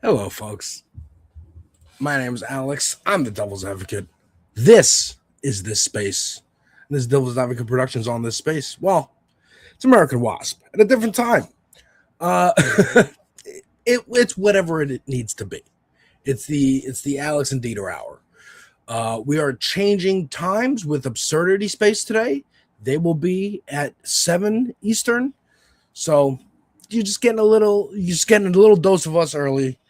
Hello, folks. My name is Alex. I'm the Devil's Advocate. This is This Space. And this Devil's Advocate Productions on this space. Well, it's American Wasp at a different time. Uh, it's whatever it needs to be. It's the Alex and Deter hour. We are changing times with Absurdity Space today. They will be at 7 Eastern. So you're just getting a little dose of us early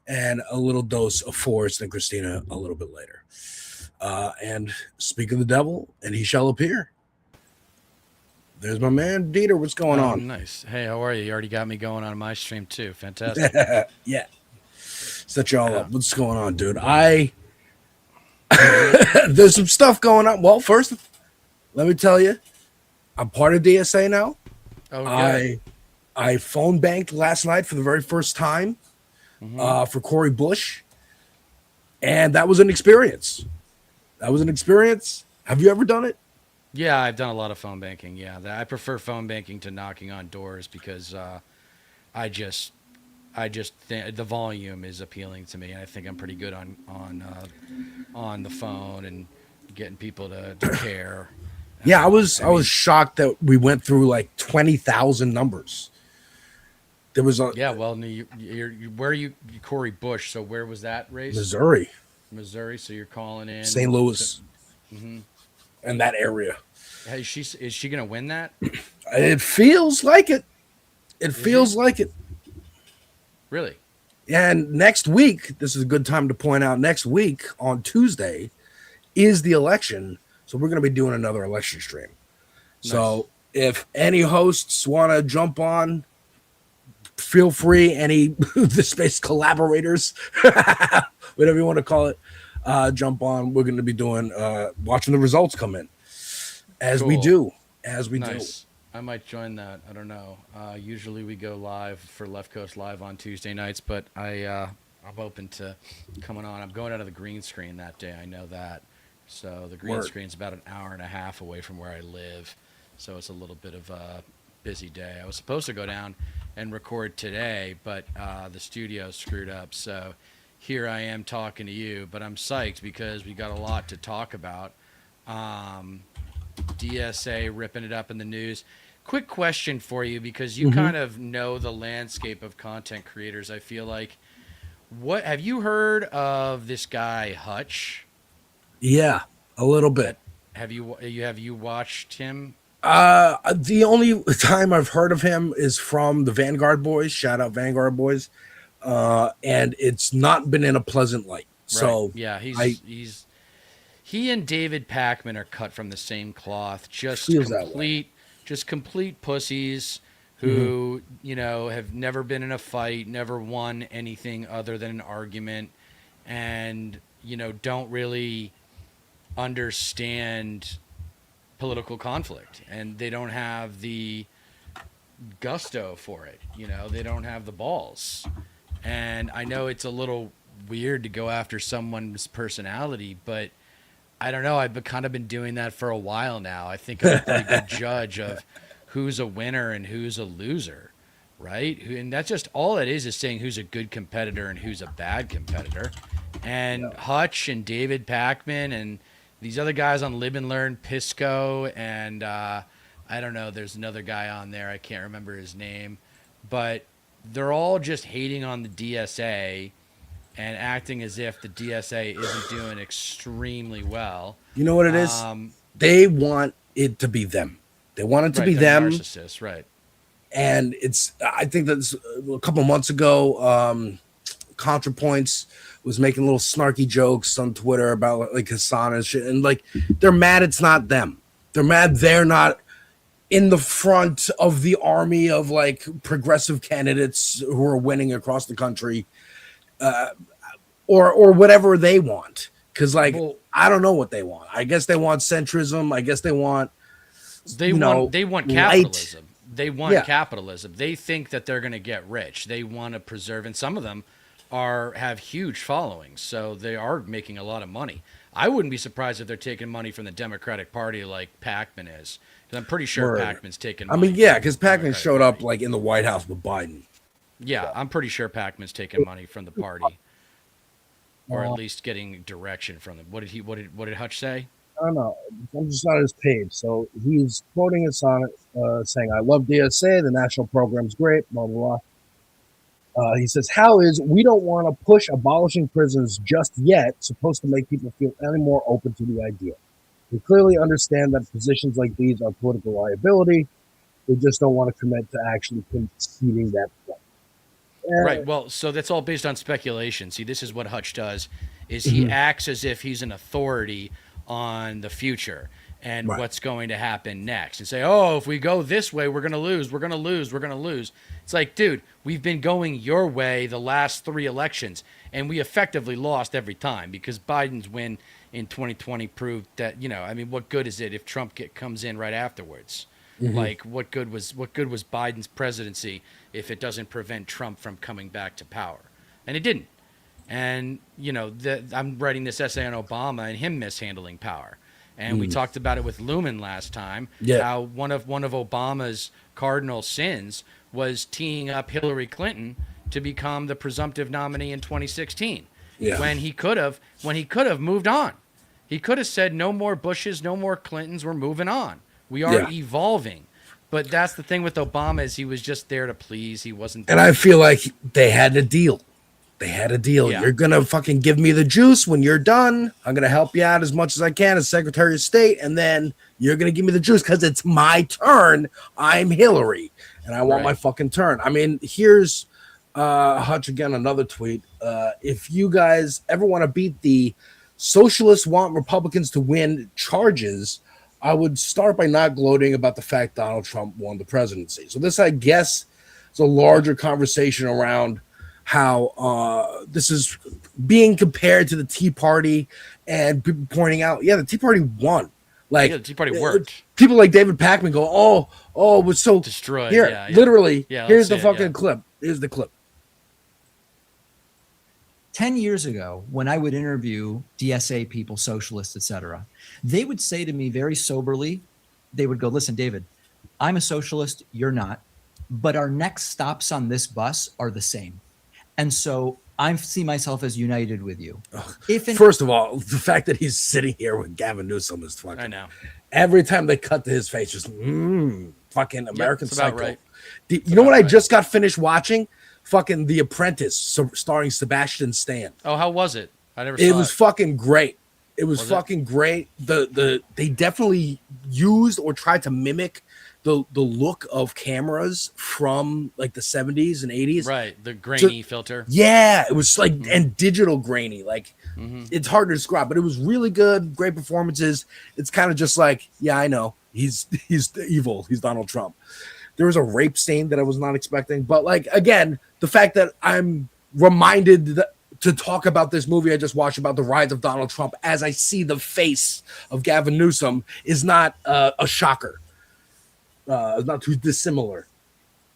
and a little dose of Forrest and Christina a little bit later. And speak of the devil, and he shall appear. There's my man, Deter. What's going on? Nice. Hey, how are you? You already got me going on my stream too. Fantastic. Yeah. Set you all up. What's going on, dude? There's some stuff going on. Well, first, let me tell you, I'm part of DSA now. Oh, yeah. I phone banked last night for the very first time for Corey Bush, and that was an experience. Have you ever done it? Yeah, I've done a lot of phone banking. Yeah, I prefer phone banking to knocking on doors because I just think the volume is appealing to me, and I think I'm pretty good on the phone and getting people to care. Yeah, I was shocked that we went through like 20,000 numbers. There was a Well, where are you, Corey Bush? So where was that race? Missouri. So you're calling in St. Louis, and that area. Hey, is she gonna win that? It feels like it. Really? And next week, this is a good time to point out. Next week on Tuesday is the election, so we're going to be doing another election stream. Nice. So if any hosts want to jump on, feel free. Any the space collaborators, whatever you want to call it, jump on. We're going to be doing watching the results come in as we do. I might join that. I don't know. Usually we go live for Left Coast Live on Tuesday nights, but I'm open to coming on. I'm going out of the green screen that day. I know that. So the green screen's about an hour and a half away from where I live. So it's a little bit of a busy day. I was supposed to go down and record today, but the studio screwed up. So here I am talking to you, but I'm psyched because we got a lot to talk about. DSA ripping it up in the news. Quick question for you, because you kind of know the landscape of content creators. I feel like, what have you heard of this guy Hutch? Yeah, a little bit. Have you watched him? The only time I've heard of him is from the Vanguard Boys. Shout out Vanguard Boys. And it's not been in a pleasant light. Right. So yeah, he and David Pakman are cut from the same cloth. Just complete pussies who, have never been in a fight, never won anything other than an argument, and, don't really understand political conflict. And they don't have the gusto for it. They don't have the balls. And I know it's a little weird to go after someone's personality, but I don't know. I've kind of been doing that for a while now. I think I'm a pretty good judge of who's a winner and who's a loser, right? And that's just all it is saying who's a good competitor and who's a bad competitor. And Hutch and David Pakman and these other guys on Live and Learn, Pisco, and I don't know. There's another guy on there. I can't remember his name. But they're all just hating on the DSA and acting as if the DSA isn't doing extremely well. You know what it is? They want it to be them. They want it to be them. Narcissists, right? And I think that's a couple months ago. ContraPoints was making little snarky jokes on Twitter about like Hassan and shit, and like they're mad it's not them. They're mad they're not in the front of the army of like progressive candidates who are winning across the country. Or whatever they want, because I don't know what they want. I guess they want centrism. I guess they want capitalism. They want capitalism. They think that they're going to get rich. They want to preserve, and some of them have huge followings, so they are making a lot of money. I wouldn't be surprised if they're taking money from the Democratic Party like Pakman is, because I'm pretty sure Pakman's taking money. I mean, yeah, because Pakman showed up like in the White House with Biden. Yeah, I'm pretty sure Pacman's taking money from the party, or at Uh, least getting direction from them. What did Hutch say? I don't know. I'm just on his page. So he's quoting his sonnet, saying, I love DSA. The national program's great, blah, blah, blah. He says, how is we don't want to push abolishing prisons just yet supposed to make people feel any more open to the idea? We clearly understand that positions like these are political liability. They just don't want to commit to actually conceding that point. Right. Well, so that's all based on speculation. See, this is what Hutch does: is he Mhm. acts as if he's an authority on the future and Right. what's going to happen next, and say, "Oh, if we go this way, we're going to lose. We're going to lose. We're going to lose." It's like, dude, we've been going your way the last 3 elections, and we effectively lost every time because Biden's win in 2020 proved that, I mean, what good is it if Trump comes in right afterwards? Like, what good was Biden's presidency if it doesn't prevent Trump from coming back to power? And it didn't. And I'm writing this essay on Obama and him mishandling power. And we talked about it with Lumen last time. Yeah. How one of Obama's cardinal sins was teeing up Hillary Clinton to become the presumptive nominee in 2016. Yeah. When he could have moved on. He could have said no more Bushes, no more Clintons, we're moving on. We are evolving. But that's the thing with Obama is he was just there to please. He wasn't there. And I feel like they had a deal. They had a deal. Yeah. You're going to fucking give me the juice when you're done. I'm going to help you out as much as I can as Secretary of State. And then you're going to give me the juice because it's my turn. I'm Hillary. And I want my fucking turn. I mean, here's Hutch again, another tweet. If you guys ever want to beat the socialists want Republicans to win charges, I would start by not gloating about the fact Donald Trump won the presidency. So this, I guess, is a larger conversation around how this is being compared to the Tea Party and people pointing out, the Tea Party won. Like, the Tea Party worked. People like David Pacman go, it was so destroyed. Here, literally, here's the fucking clip. clip. Here's the clip. 10 years ago, when I would interview DSA people, socialists, etc., they would say to me very soberly, they would go, listen, David, I'm a socialist, you're not, but our next stops on this bus are the same. And so I see myself as united with you. First of all, the fact that he's sitting here with Gavin Newsom is fucking. I know. Every time they cut to his face, just fucking American it's about Psycho. right. You know what I just got finished watching? Fucking The Apprentice, starring Sebastian Stan. Oh, how was it? I never saw it. It was fucking great. It was fucking great. They definitely used or tried to mimic the look of cameras from like the 70s and 80s. Right, the grainy filter. Yeah, it was like and digital grainy. Like it's hard to describe, but it was really good. Great performances. It's kind of just like, I know he's evil. He's Donald Trump. There was a rape scene that I was not expecting, but like again, the fact that I'm reminded to talk about this movie I just watched about the rise of Donald Trump as I see the face of Gavin Newsom is not a shocker. It's not too dissimilar.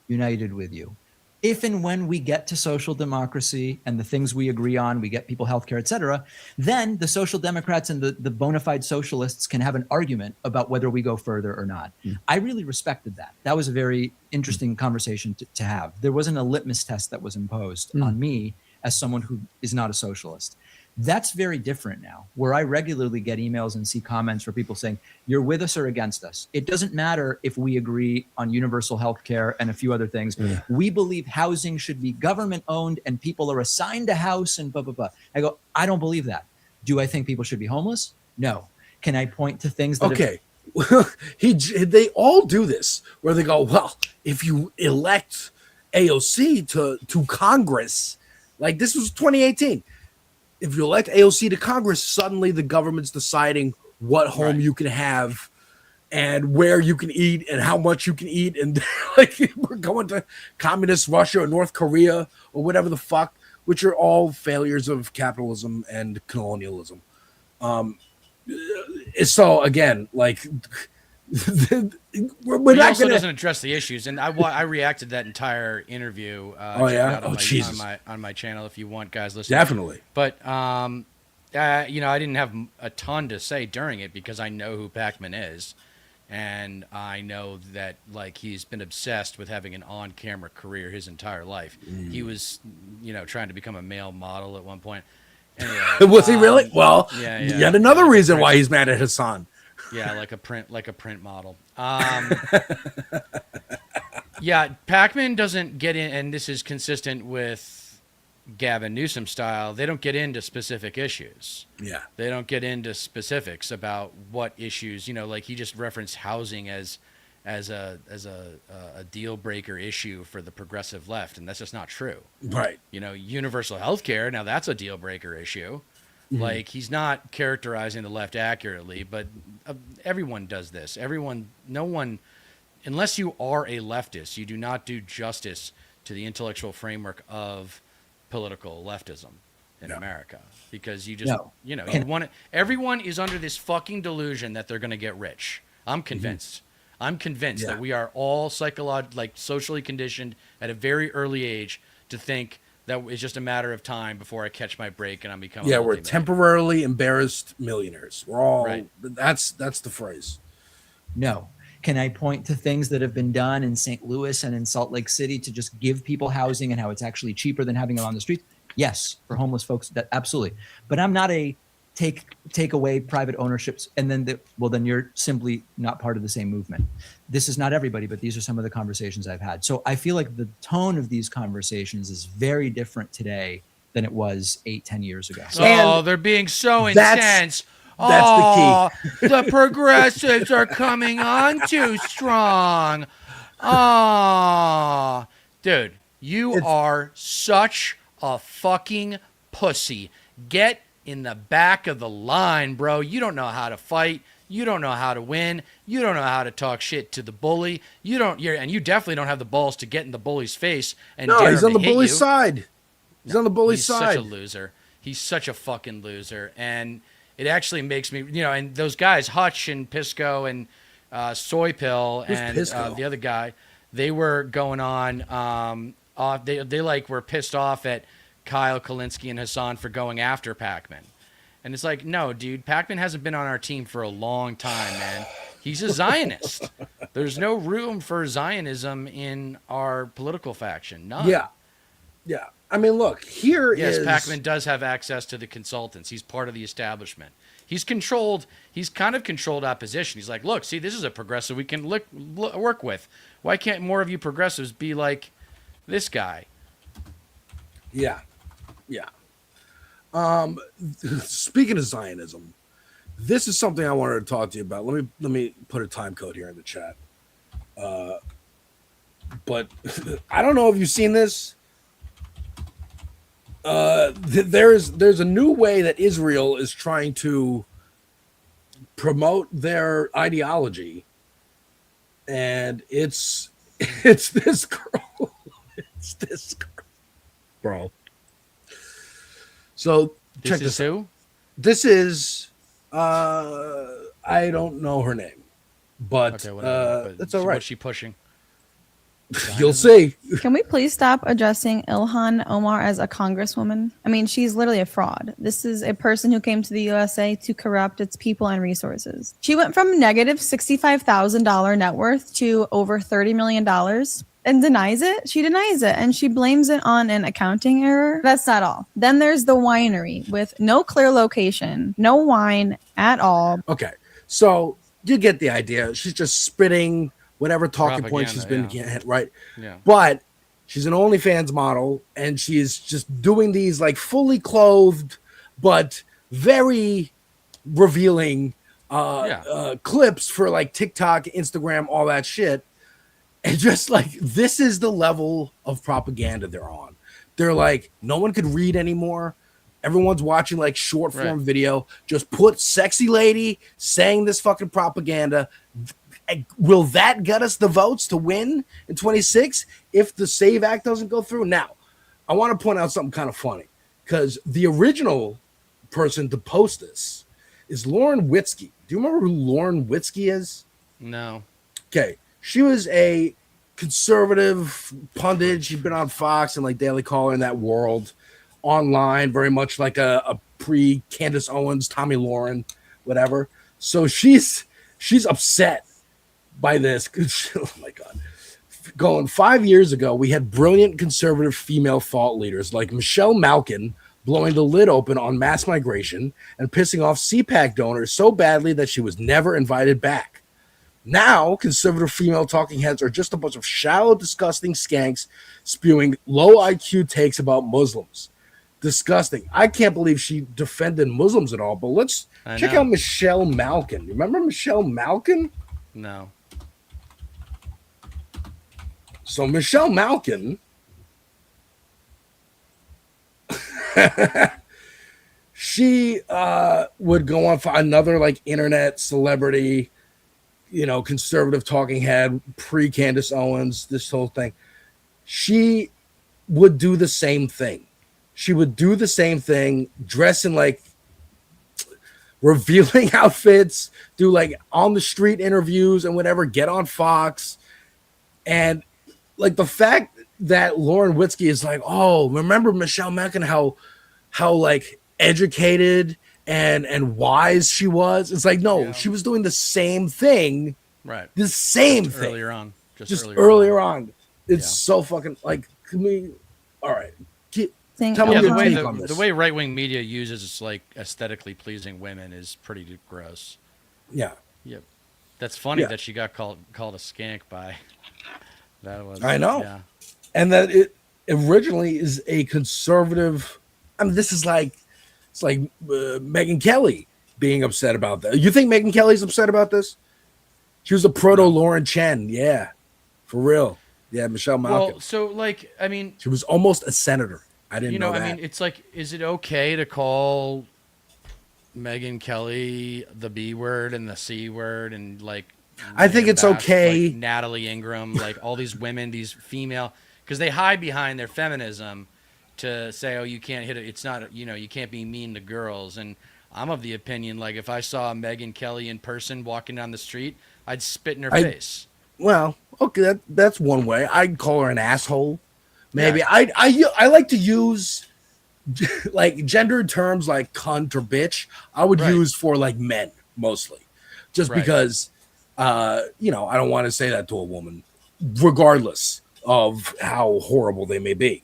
United with you. If and when we get to social democracy and the things we agree on, we get people healthcare, et cetera, then the social democrats and the bona fide socialists can have an argument about whether we go further or not. I really respected that. That was a very interesting conversation to have. There wasn't a litmus test that was imposed on me as someone who is not a socialist. That's very different now, where I regularly get emails and see comments for people saying, you're with us or against us. It doesn't matter if we agree on universal health care and a few other things. We believe housing should be government owned and people are assigned a house and blah, blah, blah. I go, I don't believe that. Do I think people should be homeless? No. Can I point to things that they all do this where they go, well, if you elect AOC to Congress, like this was 2018. If you elect AOC to Congress, suddenly the government's deciding what home you can have and where you can eat and how much you can eat. And like we're going to communist Russia or North Korea or whatever the fuck, which are all failures of capitalism and colonialism. So again, like we're not also doesn't address the issues, and I reacted to that entire interview. On my channel if you want, guys. Listen, definitely. But I didn't have a ton to say during it because I know who Pacman is, And I know that like he's been obsessed with having an on-camera career his entire life. He was, trying to become a male model at one point. Anyway, Was he really? Well, yeah, yet another like reason why he's mad at Hassan. Yeah, like a print model. Yeah, Pac-Man doesn't get in, and this is consistent with Gavin Newsom style. They don't get into specific issues. Yeah. They don't get into specifics about what issues, like he just referenced housing as a deal breaker issue for the progressive left, and that's just not true. Right. Universal health care, now that's a deal breaker issue. Mm-hmm. Like he's not characterizing the left accurately, but everyone does this. No one, unless you are a leftist, you do not do justice to the intellectual framework of political leftism in America, because you just you want it. Everyone is under this fucking delusion that they're going to get rich. I'm convinced. Mm-hmm. I'm convinced that we are all socially conditioned at a very early age to think that it's just a matter of time before I catch my break and I'm becoming. Yeah, we're temporarily embarrassed millionaires. We're all right. That's the phrase. No. Can I point to things that have been done in St. Louis and in Salt Lake City to just give people housing and how it's actually cheaper than having it on the streets? Yes, for homeless folks, that absolutely. But I'm not a take away private ownerships and then you're simply not part of the same movement. This is not everybody, but these are some of the conversations I've had. So I feel like the tone of these conversations is very different today than it was 8-10 years ago. Oh, they're being so intense. That's the key. The progressives are coming on too strong. Oh, dude, you are such a fucking pussy. Get in the back of the line, bro. You don't know how to fight. You don't know how to win. You don't know how to talk shit to the bully. And you definitely don't have the balls to get in the bully's face and dare he's him on the to hit bully's you. side. He's on the bully's side. He's such a loser. He's such a fucking loser. And it actually makes me, and those guys, Hutch and Pisco and Soy Pill and the other guy, they were going on. They were pissed off at Kyle Kalinske and Hassan for going after Pac-Man. And it's like, no, dude, Pac-Man hasn't been on our team for a long time, man. He's a Zionist. There's no room for Zionism in our political faction. None. Yeah. Yeah. I mean, look, yes, Pac-Man does have access to the consultants. He's part of the establishment. He's kind of controlled opposition. He's like, look, see, this is a progressive we can work with. Why can't more of you progressives be like this guy? Yeah. Yeah. Speaking of Zionism, this is something I wanted to talk to you about. Let me put a time code here in the chat. But I don't know if you've seen this. There's a new way that Israel is trying to promote their ideology, and it's this girl. It's this girl, bro. So check this out. Who? This is I don't know her name, but that's all right. What's she pushing? You'll see. Can we please stop addressing Ilhan Omar as a congresswoman? I mean, she's literally a fraud. This is a person who came to the USA to corrupt its people and resources. She went from negative $65,000 net worth to over $30 million and denies it. She denies it and she blames it on an accounting error. That's not all. Then there's the winery with no clear location, no wine at all. Okay, so you get the idea. She's just spitting whatever talking points she's been getting, right? Yeah. But she's an OnlyFans model, and she's just doing these like fully clothed, but very revealing clips for like TikTok, Instagram, all that shit. And just like, this is the level of propaganda they're on. They're like, no one could read anymore. Everyone's watching like short form video. Just put sexy lady saying this fucking propaganda. Will that get us the votes to win in 26 if the SAVE Act doesn't go through? Now, I want to point out something kind of funny, because the original person to post this is Lauren Witzke. Do you remember who Lauren Witzke is? No. Okay. She was a conservative pundit. She'd been on Fox and like Daily Caller in that world, online, very much like a pre-Candace Owens, Tommy Lauren, whatever. So she's upset by this. Oh my God. Going 5 years ago, we had brilliant conservative female thought leaders like Michelle Malkin blowing the lid open on mass migration and pissing off CPAC donors so badly that she was never invited back. Now, conservative female talking heads are just a bunch of shallow, disgusting skanks spewing low IQ takes about Muslims. Disgusting. I can't believe she defended Muslims at all, but let's check out Michelle Malkin. Remember Michelle Malkin? No. So Michelle Malkin, she would go on for another like internet celebrity, conservative talking head, pre-Candace Owens, this whole thing. She would do the same thing. She would do the same thing, dress in like revealing outfits, do like on the street interviews and whatever, get on Fox. And like the fact that Lauren Witzke is like, oh, remember Michelle Malkin, how like educated and wise she was. It's like, no, she was doing the same thing. Right. The same just thing. Earlier on. Just earlier on. It's so fucking like, can we, all right. Tell me your take on this. The way right-wing media uses like aesthetically pleasing women is pretty gross. Yeah. Yep. That's funny that she got called a skank by. That was. I know. Yeah. And that it originally is a conservative. I mean, this is like, it's like Megyn Kelly being upset about that. You think Megyn Kelly's upset about this? She was a proto Lauren Chen. Yeah. For real. Yeah. Michelle Malkin. Well, so like, I mean. She was almost a senator. I didn't know that. I mean, it's like, is it okay to call Megyn Kelly the B word and the C word and like? I think it's okay. Like Natalie Ingram, like all these women, these female, because they hide behind their feminism to say, oh, you can't hit it. It's not, you can't be mean to girls. And I'm of the opinion, like if I saw Megyn Kelly in person walking down the street, I'd spit in her face. Well, okay, that's one way. I'd call her an asshole. Maybe I like to use like gendered terms like cunt or bitch. I would use for like men mostly, just because I don't want to say that to a woman, regardless of how horrible they may be.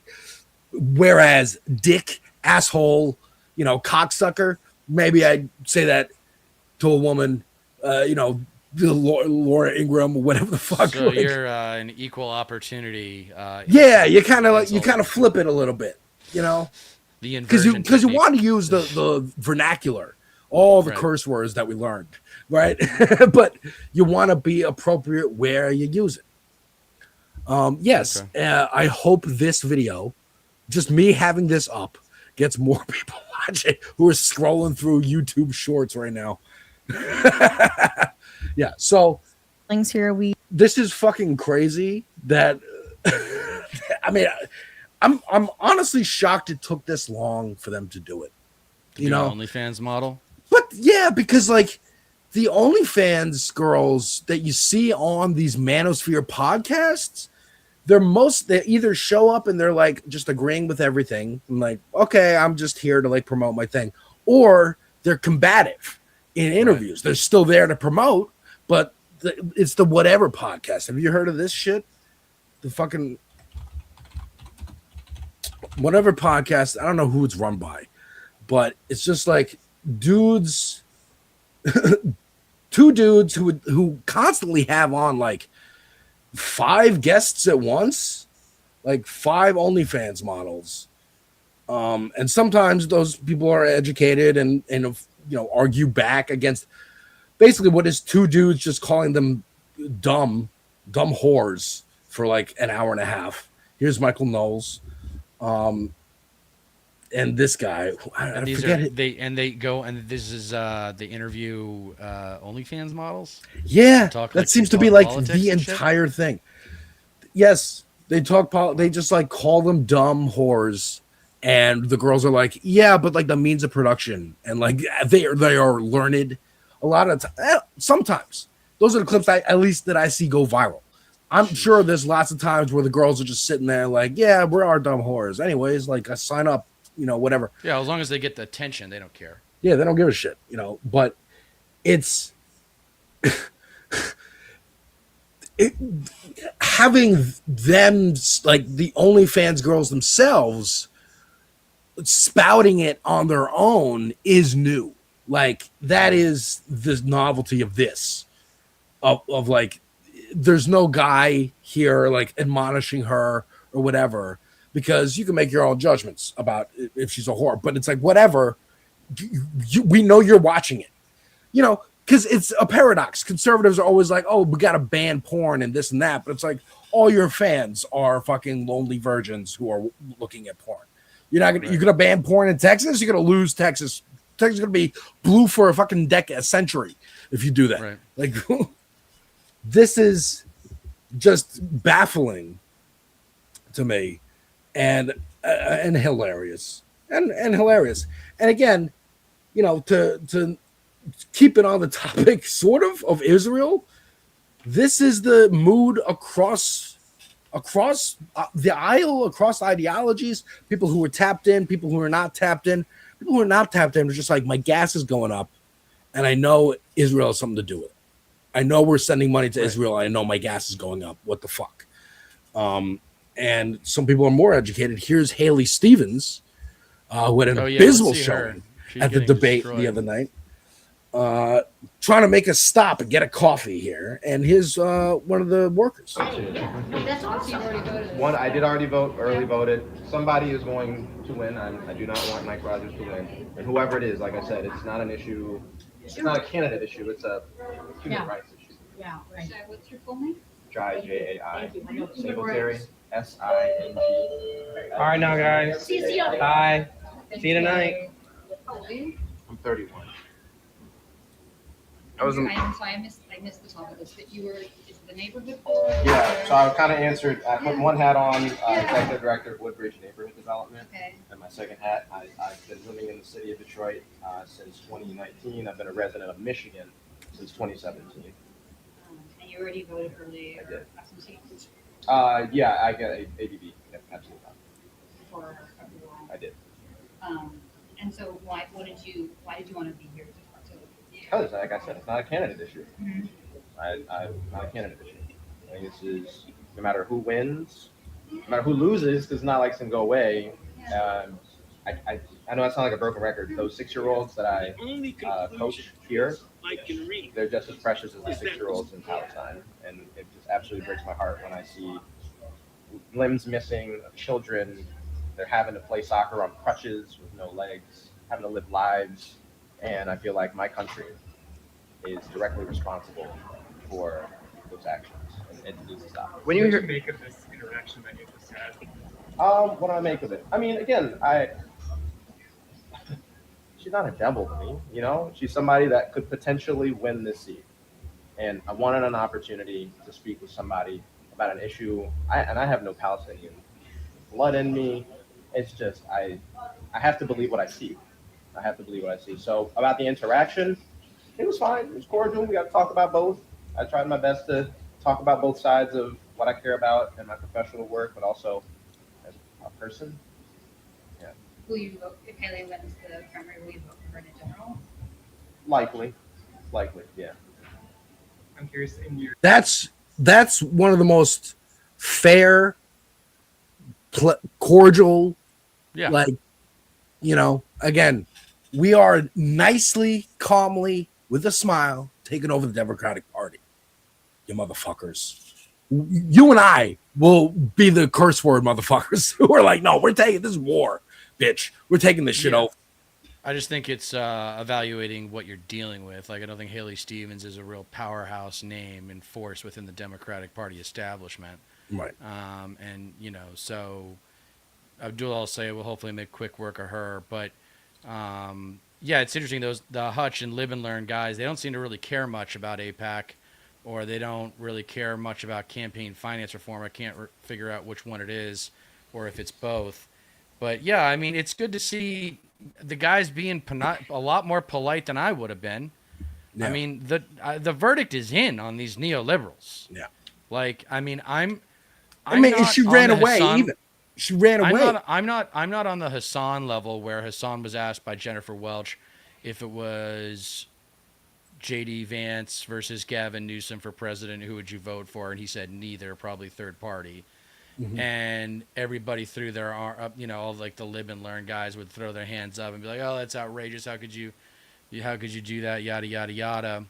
Whereas dick, asshole, cocksucker, maybe I'd say that to a woman. Laura Ingram, whatever the fuck. So you're an equal opportunity. You kind of flip it a little bit, The inversion because you want to use the vernacular, all the curse words that we learned, right? But you want to be appropriate where you use it. Yes, I hope this video, just me having this up, gets more people watching who are scrolling through YouTube Shorts right now. Yeah, so links here. This is fucking crazy. That I mean, I'm honestly shocked it took this long for them to do it. OnlyFans model. But yeah, because like the OnlyFans girls that you see on these Manosphere podcasts, they either show up and they're like just agreeing with everything, and like, okay, I'm just here to like promote my thing, or they're combative in interviews. They're still there to promote. But it's the whatever podcast. Have you heard of this shit? The fucking whatever podcast. I don't know who it's run by, but it's just like dudes, two dudes who constantly have on like 5 guests at once, like 5 OnlyFans models. And sometimes those people are educated and argue back against. Basically, what is 2 dudes just calling them dumb whores for like an hour and a half. Here's Michael Knowles, and this guy. I forget it. They go and this is they interview OnlyFans models. Yeah, that seems to be like the entire thing. Yes, they talk. They just like call them dumb whores, and the girls are like, yeah, but like the means of production and like they are learned. A lot of sometimes those are the clips at least that I see go viral. I'm sure there's lots of times where the girls are just sitting there like, yeah, we're our dumb whores. Anyways, like I sign up, whatever. Yeah, as long as they get the attention, they don't care. Yeah, they don't give a shit, But it's it, having them like the OnlyFans girls themselves spouting it on their own is new. Like that is the novelty of this. Of like, there's no guy here like admonishing her or whatever, because you can make your own judgments about if she's a whore. But it's like whatever. We know you're watching it, you know, because it's a paradox. Conservatives are always like, oh, we got to ban porn and this and that. But it's like all your fans are fucking lonely virgins who are looking at porn. You're not gonna, you're gonna ban porn in Texas. You're gonna lose Texas. Texas is gonna be blue for a fucking decade, a century, if you do that. Right. Like, this is just baffling to me, and hilarious, and hilarious. And again, you know, to keep it on the topic, sort of Israel. This is the mood across the aisle, across ideologies. People who are tapped in, people who are not tapped in. People who are not tapped in are just like, my gas is going up, and I know Israel has something to do with it. I know we're sending money to Israel. I know my gas is going up. What the fuck? And some people are more educated. Here's Haley Stevens, who had an abysmal showing at the debate the other night, trying to make a stop and get a coffee here. And here's one of the workers. That's awesome. One, I did already vote, early voted. Somebody is going to win. I do not want Mike Rogers to win. And whoever it is, like I said, it's not an issue. It's not a candidate issue. It's a human rights issue. Yeah, right. What's your full name? Jai, J-A-I. Singletary, S-I-N-G. All right now, guys. See you on Bye. See you tonight. I'm 31. I missed the top of this, but you were, is the neighborhood board? Yeah, so I kind of answered, I put one hat on, executive director of Woodbridge Neighborhood Development. Okay. And my second hat, I've been living in the city of Detroit since 2019. I've been a resident of Michigan since 2017. And you already voted early. I did. Absentee Yeah, I got a ABB, yeah, absolutely. for everyone. I did. And so why did you want to be here to talk to? Because, like I said, it's not a candidate issue. Mhm. Not a candidate issue. I think this is, no matter who wins, no matter who loses, because it's not like it's going to go away. I know I sound like a broken record. Those 6-year-olds that I coach here, they're just as precious as the 6-year-olds in Palestine. And it just absolutely breaks my heart when I see limbs missing, children, they're having to play soccer on crutches with no legs, having to live lives. And I feel like my country is directly responsible for those actions. And it needs to stop. When you make of this interaction that you just had? What do I make of it? I mean, again, she's not a devil to me, you know? She's somebody that could potentially win this seat. And I wanted an opportunity to speak with somebody about an issue. And I have no Palestinian blood in me. It's just, I have to believe what I see. I have to believe what I see. So about the interaction, it was fine. It was cordial. We got to talk about both. I tried my best to talk about both sides of what I care about in my professional work, but also as a person. Yeah. Will you vote, if Haley wins the primary, will you vote for her in general? Likely, yeah. I'm curious in your. That's one of the most fair, cordial, like, you know, again, we are nicely, calmly, with a smile, taking over the Democratic Party. You motherfuckers. You and I will be the curse word motherfuckers who are like, no, we're taking this war, bitch. We're taking this shit over. I just think it's evaluating what you're dealing with. Like, I don't think Haley Stevens is a real powerhouse name and force within the Democratic Party establishment. Right. And, you know, so Doel, I'll say, will hopefully make quick work of her. But, yeah, it's interesting. The Hutch and Live and Learn guys, they don't seem to really care much about AIPAC, or they don't really care much about campaign finance reform. I can't figure out which one it is or if it's both. But, yeah, I mean, it's good to see the guys being a lot more polite than I would have been. Yeah. I mean, the verdict is in on these neoliberals. Yeah. Like, I mean, I mean, she ran away even. She ran away. I'm not on the Hassan level where Hassan was asked by Jennifer Welch if it was JD Vance versus Gavin Newsom for president, who would you vote for? And he said neither, probably third party. And everybody threw their arm up, all like the live and learn guys would throw their hands up and be like, oh, that's outrageous. How could you do that? Yada, yada, yada.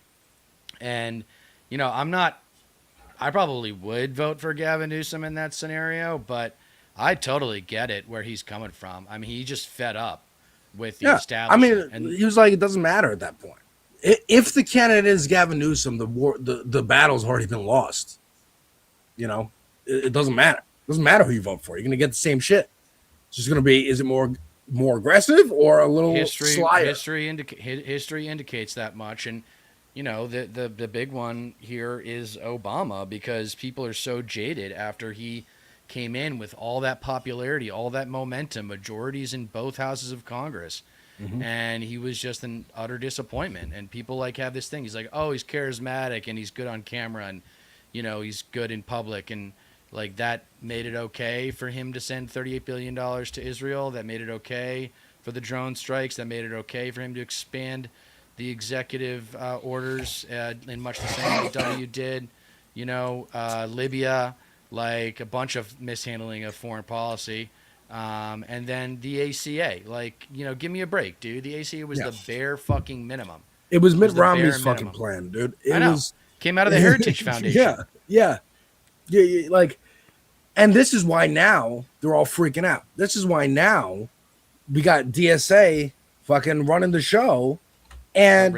And, I probably would vote for Gavin Newsom in that scenario, but I totally get it where he's coming from. I mean, he just fed up with the establishment. I mean, he was like, it doesn't matter at that point. If the candidate is Gavin Newsom, the battle's already been lost. It doesn't matter. It doesn't matter who you vote for. You're going to get the same shit. It's just going to be, is it more aggressive or a little slyer? History indicates that much. And, the big one here is Obama, because people are so jaded after he came in with all that popularity, all that momentum, majorities in both houses of Congress. And he was just an utter disappointment. And people have this thing. He's like, oh, he's charismatic and he's good on camera and, he's good in public. And that made it okay for him to send $38 billion to Israel. That made it okay for the drone strikes. That made it okay for him to expand the executive orders in much the same way W did. Libya, a bunch of mishandling of foreign policy. And then the ACA, give me a break, dude. The ACA was the bare fucking minimum. It was Mitt Romney's fucking plan, dude. I know. Came out of the Heritage Foundation. Yeah. And this is why now they're all freaking out. This is why now we got DSA fucking running the show, and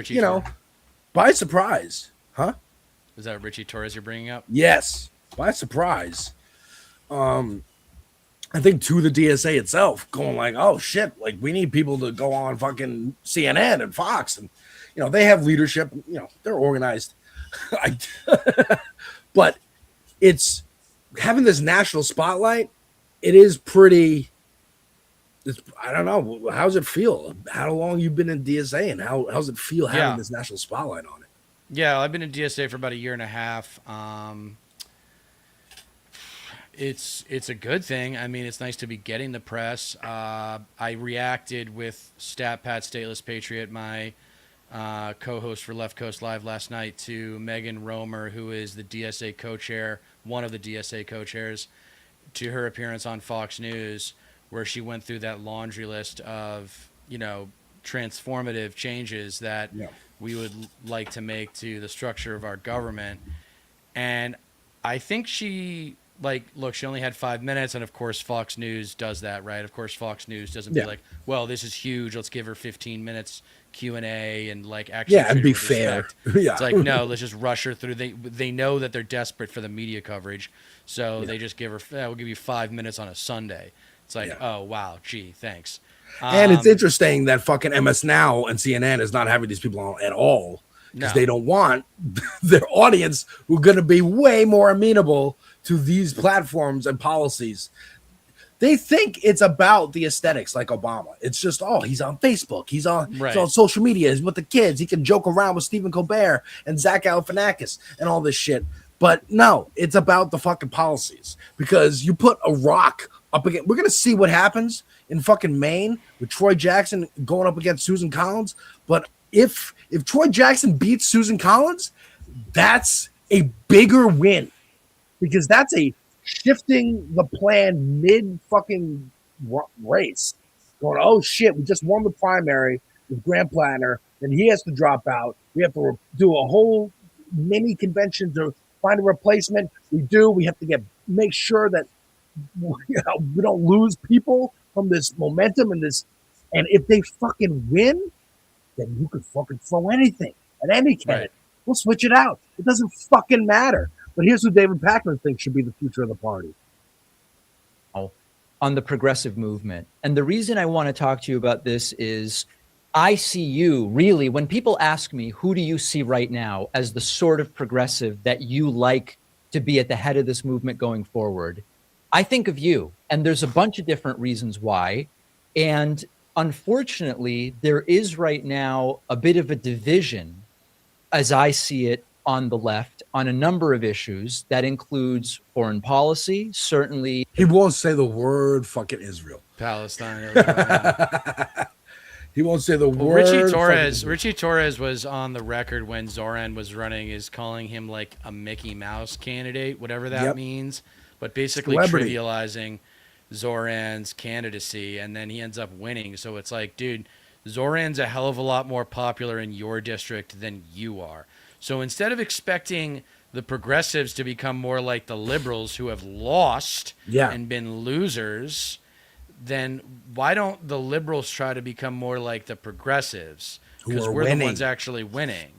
by surprise, huh? Is that Richie Torres you're bringing up? Yes, by surprise. I think to the DSA itself, going oh shit, we need people to go on fucking CNN and Fox, and they have leadership, they're organized, but it's having this national spotlight. It is pretty. I don't know. How's it feel? How long you've been in DSA, and how's it feel having this national spotlight on it? Yeah, I've been in DSA for about a year and a half. It's a good thing. I mean, it's nice to be getting the press. I reacted with Stat Pat Stateless Patriot, my co-host for Left Coast Live last night, to Megan Romer, who is the DSA co-chair, one of the DSA co-chairs, to her appearance on Fox News, where she went through that laundry list of, transformative changes that we would like to make to the structure of our government. And I think she, look, she only had 5 minutes, and of course Fox News does that, right? Of course Fox News doesn't be like, well, this is huge, let's give her 15 minutes Q&A and actually and be fair. It's no, let's just rush her through. They know that they're desperate for the media coverage, so they just give her, we'll give you 5 minutes on a Sunday. It's oh wow, gee, thanks. And it's interesting that fucking MS Now and CNN is not having these people on at all, because they don't want their audience, who are going to be way more amenable to these platforms and policies. They think it's about the aesthetics, like Obama. It's just, he's on Facebook, he's on social media, he's with the kids, he can joke around with Stephen Colbert and Zach Galifianakis and all this shit. But no, it's about the fucking policies, because you put a rock up against. We're gonna see what happens in fucking Maine with Troy Jackson going up against Susan Collins. But if Troy Jackson beats Susan Collins, that's a bigger win, because that's a shifting the plan mid fucking race. Going, oh shit, we just won the primary with Grant Planner, and he has to drop out. We have to do a whole mini convention to find a replacement. We have to make sure that we don't lose people from this momentum and this. And if they fucking win, then you could fucking throw anything at any candidate. We'll switch it out. It doesn't fucking matter. But here's who David Pakman thinks should be the future of the party. On the progressive movement. And the reason I want to talk to you about this is I see you really, when people ask me, who do you see right now as the sort of progressive that you like to be at the head of this movement going forward, I think of you. And there's a bunch of different reasons why. And unfortunately, there is right now a bit of a division, as I see it, on the left on a number of issues. That includes foreign policy, certainly. He won't say the word fucking Israel. Palestine. He won't say the Well, word. Richie Torres was on the record when Zoran was running, is calling him like a Mickey Mouse candidate, whatever that means, but basically Celebrity. trivializing Zoran's candidacy, and then he ends up winning. So it's like, dude, Zoran's a hell of a lot more popular in your district than you are. So instead of expecting the progressives to become more like the liberals who have lost and been losers, then why don't the liberals try to become more like the progressives? Because we're the ones actually winning.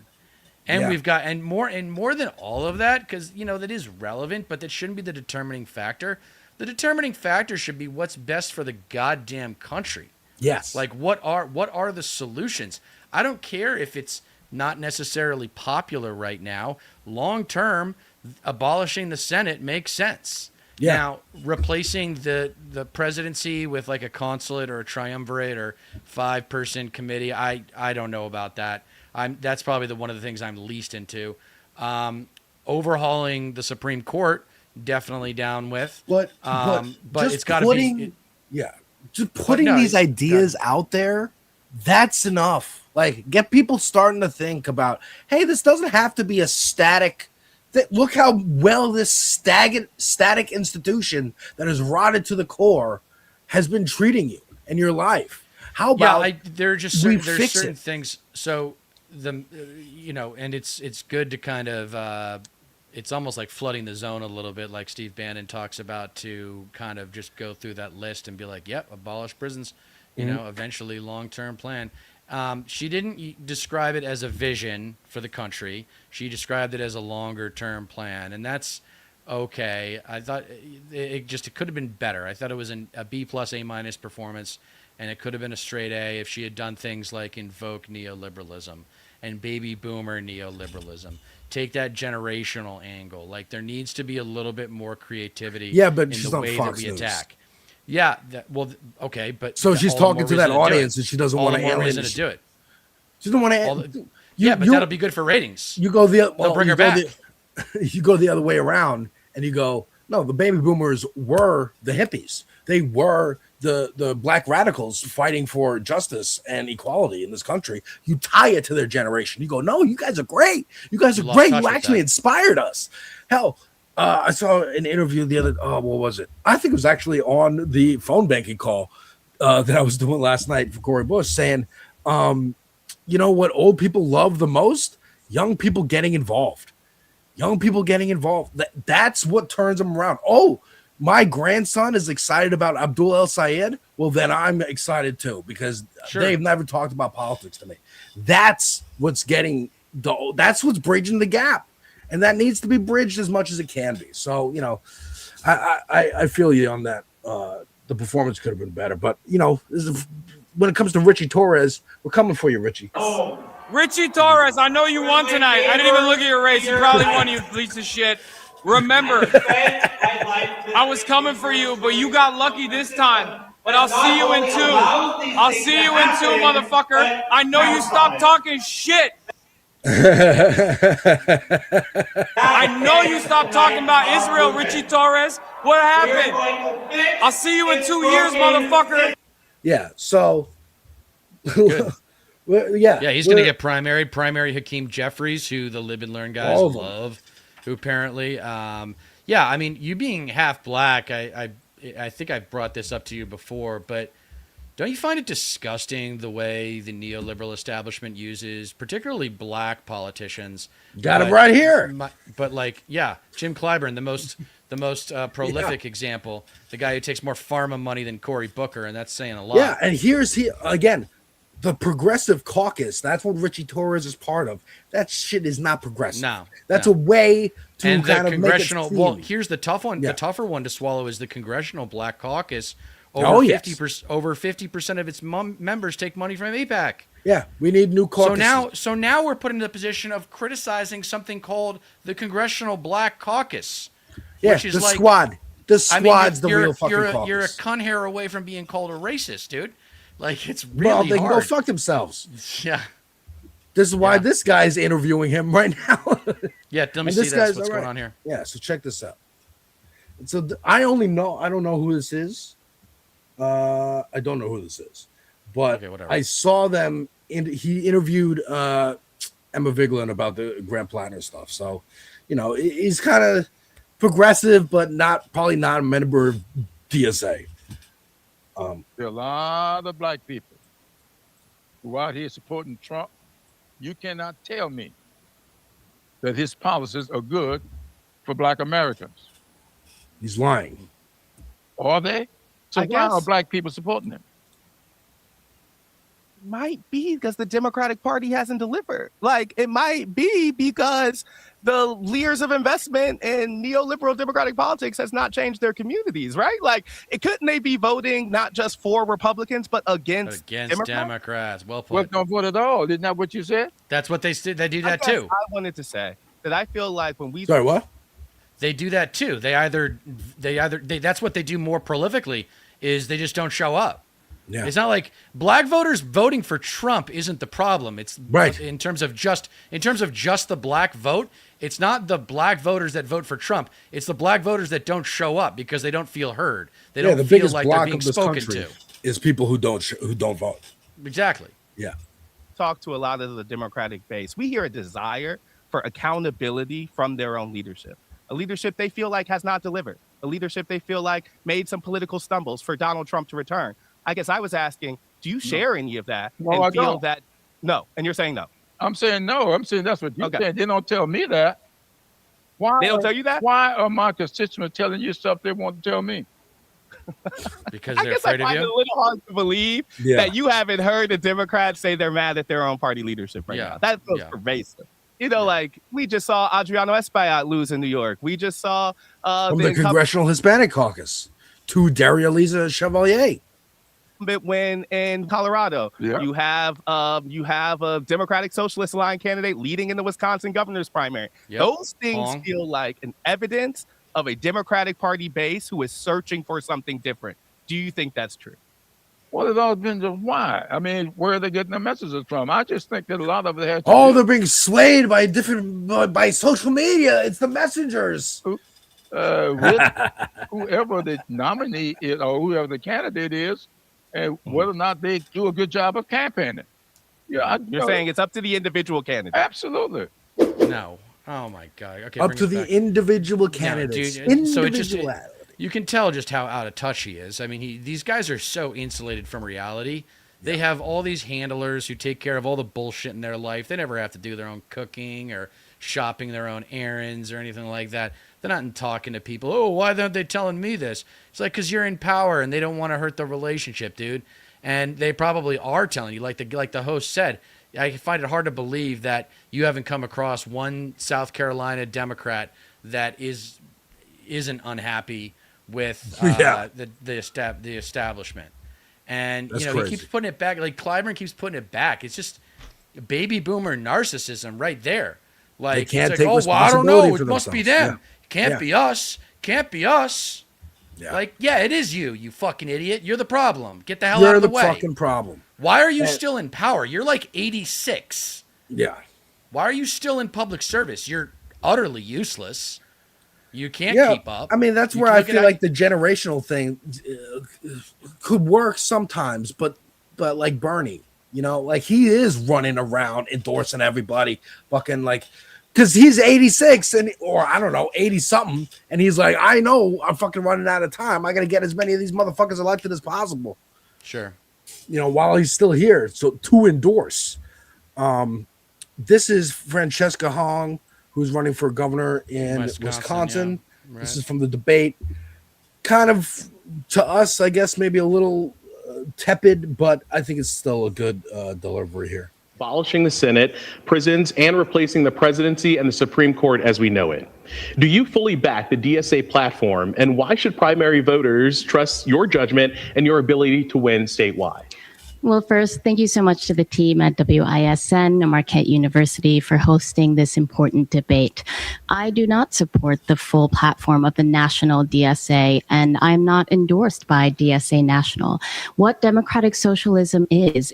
And we've got, and more than all of that, because, you know, that is relevant, but that shouldn't be the determining factor. The determining factor should be what's best for the goddamn country. Yes. Like, what are the solutions? I don't care if it's not necessarily popular right now. Long term, abolishing the Senate makes sense. Yeah. Now, replacing the presidency with like a consulate or a triumvirate or 5-person committee, I don't know about that. That's probably one of the things I'm least into. Overhauling the Supreme Court, definitely down with. But it's got to be. Just putting these ideas out there, that's enough. Like, get people starting to think about, hey, this doesn't have to be a static. Look how well this static institution that is rotted to the core has been treating you in your life. How about there are just certain things. So and it's good to kind of it's almost like flooding the zone a little bit, like Steve Bannon talks about, to kind of just go through that list and be like, yep, abolish prisons, eventually long-term plan. She didn't describe it as a vision for the country. She described it as a longer-term plan, and that's okay. I thought it could have been better. I thought it was a B+, A- performance, and it could have been a straight A if she had done things like invoke neoliberalism and baby boomer neoliberalism. Take that generational angle. Like, there needs to be a little bit more creativity but in she's the on way Fox that we News. attack. Yeah, okay, but so she's talking to that audience, and she doesn't want to reason to do it. She doesn't want to. But that'll be good for ratings. You go they'll bring her back. You go the other way around, and you go, no, the baby boomers were the hippies. They were the black radicals fighting for justice and equality in this country. You tie it to their generation. You go, no, you guys are great. You guys are great. You actually inspired us. Hell, I saw an interview what was it? I think it was actually on the phone banking call that I was doing last night for Corey Bush, saying, you know what old people love the most? Young people getting involved. Young people getting involved. That's what turns them around. Oh, my grandson is excited about Abdul El Sayed. Well, then I'm excited too, because they've never talked about politics to me. That's what's that's what's bridging the gap. And that needs to be bridged as much as it can be. So, I feel you on that. The performance could have been better. But, when it comes to Richie Torres, we're coming for you, Richie. Oh, Richie Torres, I know you won tonight. I didn't even look at your race. You probably won, you piece of shit. Remember, I was coming for you, but you got lucky this time. But I'll see you in 2. I'll see you in 2, motherfucker. I know you stopped talking shit. I know you stopped talking about Israel, Richie Torres. What happened? I'll see you in 2 years, motherfucker. Yeah, so he's gonna get primary Hakeem Jeffries, who the Live and Learn guys love, who apparently I mean, you being half black, I think I've brought this up to you before, but don't you find it disgusting the way the neoliberal establishment uses particularly black politicians? Got it right here. Jim Clyburn, the most prolific example, the guy who takes more pharma money than Cory Booker, and that's saying a lot. Yeah, and here's again, the progressive caucus. That's what Richie Torres is part of. That shit is not progressive. No, that's a way to and kind the of congressional. Make it well, here's the tough one. Yeah. The tougher one to swallow is the Congressional Black Caucus. Over 50% of its members take money from AIPAC. Yeah, we need new caucuses. So now we're put in the position of criticizing something called the Congressional Black Caucus. Yeah, which is the squad. The squad's the real fucking caucus. You're a cunt hair away from being called a racist, dude. Like, it's really hard. They can go fuck themselves. Yeah. This is why this guy's interviewing him right now. Yeah, let me see what's going on here. Yeah, so check this out. So I don't know who this is. I don't know who this is. but Okay, whatever. I saw them. He interviewed Emma Vigeland about the Grant Platter stuff. So, he's kind of progressive, but probably not a member of DSA. There are a lot of black people who are out here supporting Trump. You cannot tell me that his policies are good for black Americans. He's lying. Are they? So why are black people supporting him? Might be because the Democratic Party hasn't delivered. Like, it might be because the years of investment in neoliberal democratic politics has not changed their communities, right? Like, couldn't they be voting not just for Republicans, but against Democrats? Well put. Well, don't vote at all. Isn't that what you said? That's what they do that too. I wanted to say that I feel like when we Sorry, what? They do that too. That's what they do more prolifically, is they just don't show up. Yeah. It's not like black voters voting for Trump isn't the problem. It's right in terms of just the black vote. It's not the black voters that vote for Trump. It's the black voters that don't show up because they don't feel heard. They don't feel like they're being spoken to. Is people who don't vote. Exactly. Yeah. Talk to a lot of the Democratic base. We hear a desire for accountability from their own leadership. A leadership they feel like has not delivered. A leadership they feel like made some political stumbles for Donald Trump to return. I guess I was asking, do you share any of that? No, I don't. That no? And you're saying no. I'm saying no. I'm saying that's what you're saying. They don't tell me that. Why? They don't tell you that? Why are my constituents telling you stuff they want to tell me? Because they're afraid of you. It's a little hard to believe that you haven't heard the Democrats say they're mad at their own party leadership right now. That feels pervasive. Like we just saw Adriano Espaillat lose in New York. We just saw from the Congressional Hispanic Caucus to Daria Lisa Chevalier. But when in Colorado, you have a Democratic Socialist Alliance candidate leading in the Wisconsin governor's primary. Those things feel like an evidence of a Democratic Party base who is searching for something different. Do you think that's true? Well, it all depends on why. I mean, where are they getting their messages from? I just think that a lot of it has to they're being swayed by social media. It's the messengers. With whoever the nominee is or whoever the candidate is, and whether or not they do a good job of campaigning. Yeah, you're saying it's up to the individual candidate. Absolutely. No. Oh my God. Okay. Up to the individual candidates. So it just you can tell just how out of touch he is. I mean, these guys are so insulated from reality. They have all these handlers who take care of all the bullshit in their life. They never have to do their own cooking or shopping their own errands or anything like that. They're not talking to people. Oh, why aren't they telling me this? It's like, because you're in power and they don't want to hurt the relationship, dude. And they probably are telling you, like the host said. I find it hard to believe that you haven't come across one South Carolina Democrat that isn't unhappy with the establishment. And That's he crazy. keeps putting it back. Like Clyburn keeps putting it back. It's just baby boomer narcissism right there. Like, they can't it's take like, I don't know. It must be them. Yeah. Can't be us. Can't be us. Yeah. Like, it is you, you fucking idiot. You're the problem. Get the hell out of the way. You're the fucking problem. Why are you still in power? You're like 86. Yeah. Why are you still in public service? You're utterly useless. You can't keep up. I mean, that's where I feel like the generational thing could work sometimes, but like Bernie, like he is running around endorsing everybody, fucking like, because he's 86 or I don't know, 80 something, and he's like, I know I'm fucking running out of time. I got to get as many of these motherfuckers elected as possible. Sure. While he's still here, so to endorse. This is Francesca Hong, who's running for governor in Wisconsin. Yeah. Right. This is from the debate. Kind of, to us, I guess, maybe a little tepid, but I think it's still a good delivery here. Abolishing the Senate, prisons, and replacing the presidency and the Supreme Court as we know it. Do you fully back the DSA platform, and why should primary voters trust your judgment and your ability to win statewide? Well, first, thank you so much to the team at WISN and Marquette University for hosting this important debate. I do not support the full platform of the national DSA, and I'm not endorsed by DSA National. What democratic socialism is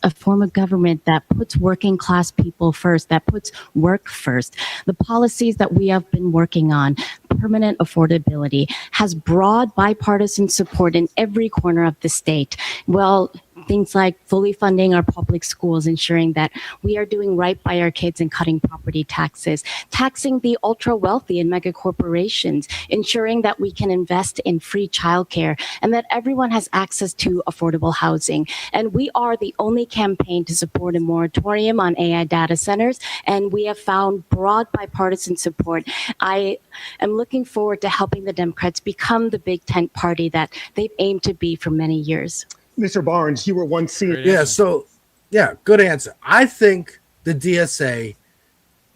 a form of government that puts working class people first, that puts work first. The policies that we have been working on, permanent affordability, has broad bipartisan support in every corner of the state. Well, things like fully funding our public schools, ensuring that we are doing right by our kids and cutting property taxes, taxing the ultra wealthy and mega corporations, ensuring that we can invest in free childcare and that everyone has access to affordable housing. And we are the only campaign to support a moratorium on AI data centers, and we have found broad bipartisan support. I am looking forward to helping the Democrats become the big tent party that they've aimed to be for many years. Mr. Barnes, you were once seen. Yeah, so, yeah, good answer. I think the DSA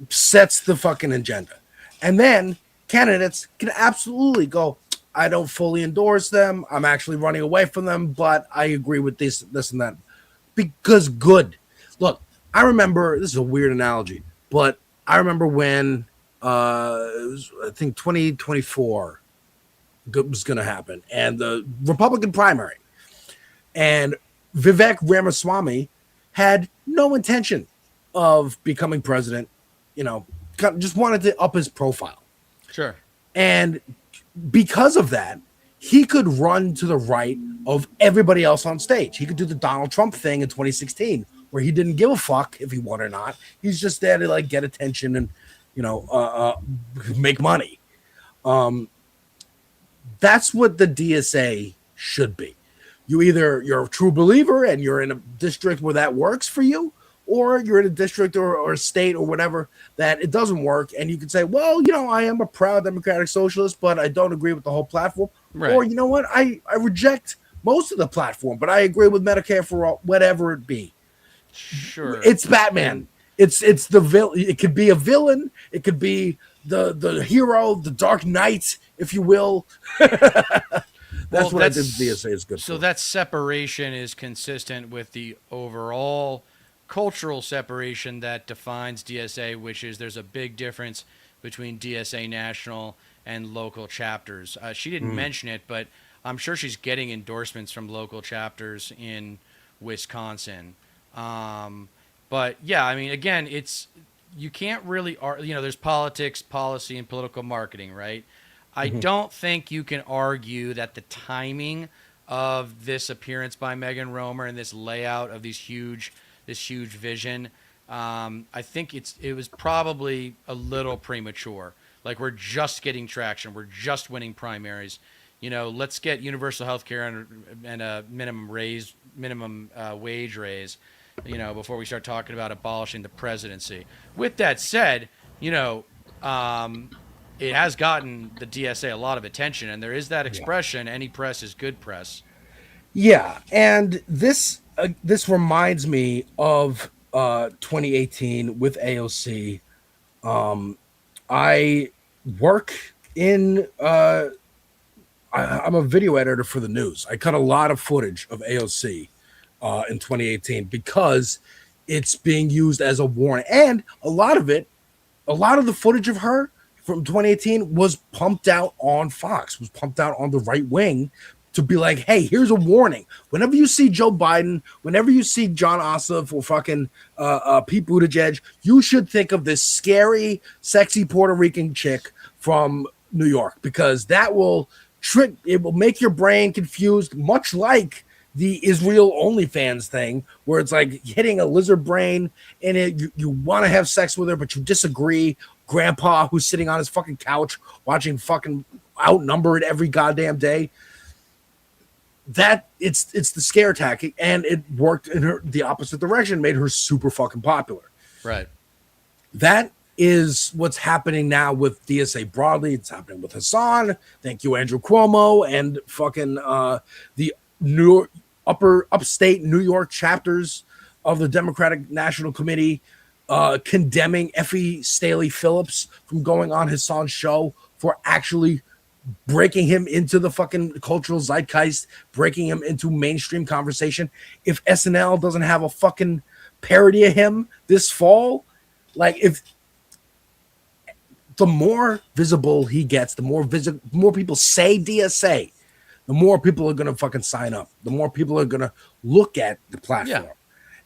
sets the fucking agenda. And then candidates can absolutely go, I don't fully endorse them. I'm actually running away from them, but I agree with this and that. Because good. Look, I remember, this is a weird analogy, but I remember when it was, I think 2024 was going to happen, and the Republican primary. And Vivek Ramaswamy had no intention of becoming president, just wanted to up his profile. Sure. And because of that, he could run to the right of everybody else on stage. He could do the Donald Trump thing in 2016, where he didn't give a fuck if he won or not. He's just there to like get attention and, make money. That's what the DSA should be. You're a true believer and you're in a district where that works for you, or you're in a district or a state or whatever that it doesn't work. And you can say, well, I am a proud democratic socialist, but I don't agree with the whole platform. Right. Or you know what? I reject most of the platform, but I agree with Medicare for all, whatever it be. Sure. It's Batman. It's the villain. It could be a villain. It could be the hero, the Dark Knight, if you will. That's what I think the DSA is good for. So that separation is consistent with the overall cultural separation that defines DSA, which is there's a big difference between DSA national and local chapters. She didn't mention it, but I'm sure she's getting endorsements from local chapters in Wisconsin. But yeah, I mean, again, you can't really, there's politics, policy, and political marketing, right? I don't think you can argue that the timing of this appearance by Megan Romer and this layout of this huge vision, I think it was probably a little premature. Like, we're just getting traction. We're just winning primaries. Let's get universal health care and a minimum wage raise, before we start talking about abolishing the presidency. With that said, it has gotten the DSA a lot of attention, and there is that expression, any press is good press. Yeah, and this reminds me of 2018 with AOC. I work in I'm a video editor for the news. I cut a lot of footage of AOC in 2018 because it's being used as a warning, and a lot of the footage of her from 2018 was pumped out on Fox, was pumped out on the right wing to be like, hey, here's a warning. Whenever you see Joe Biden, whenever you see John Ossoff or fucking Pete Buttigieg, you should think of this scary, sexy Puerto Rican chick from New York, because that will make your brain confused, much like the Israel OnlyFans thing, where it's like hitting a lizard brain in it. You want to have sex with her, but you disagree. Grandpa who's sitting on his fucking couch watching fucking Outnumbered every goddamn day. That it's the scare tactic, and it worked in the opposite direction, made her super fucking popular. Right. That is what's happening now with DSA broadly. It's happening with Hassan. Thank you, Andrew Cuomo, and fucking the upstate New York chapters of the Democratic National Committee condemning Effie Staley Phillips from going on Hassan's show for actually breaking him into the fucking cultural zeitgeist, breaking him into mainstream conversation. If SNL doesn't have a fucking parody of him this fall, like, if the more visible he gets, the more people say DSA, the more people are going to fucking sign up. The more people are going to look at the platform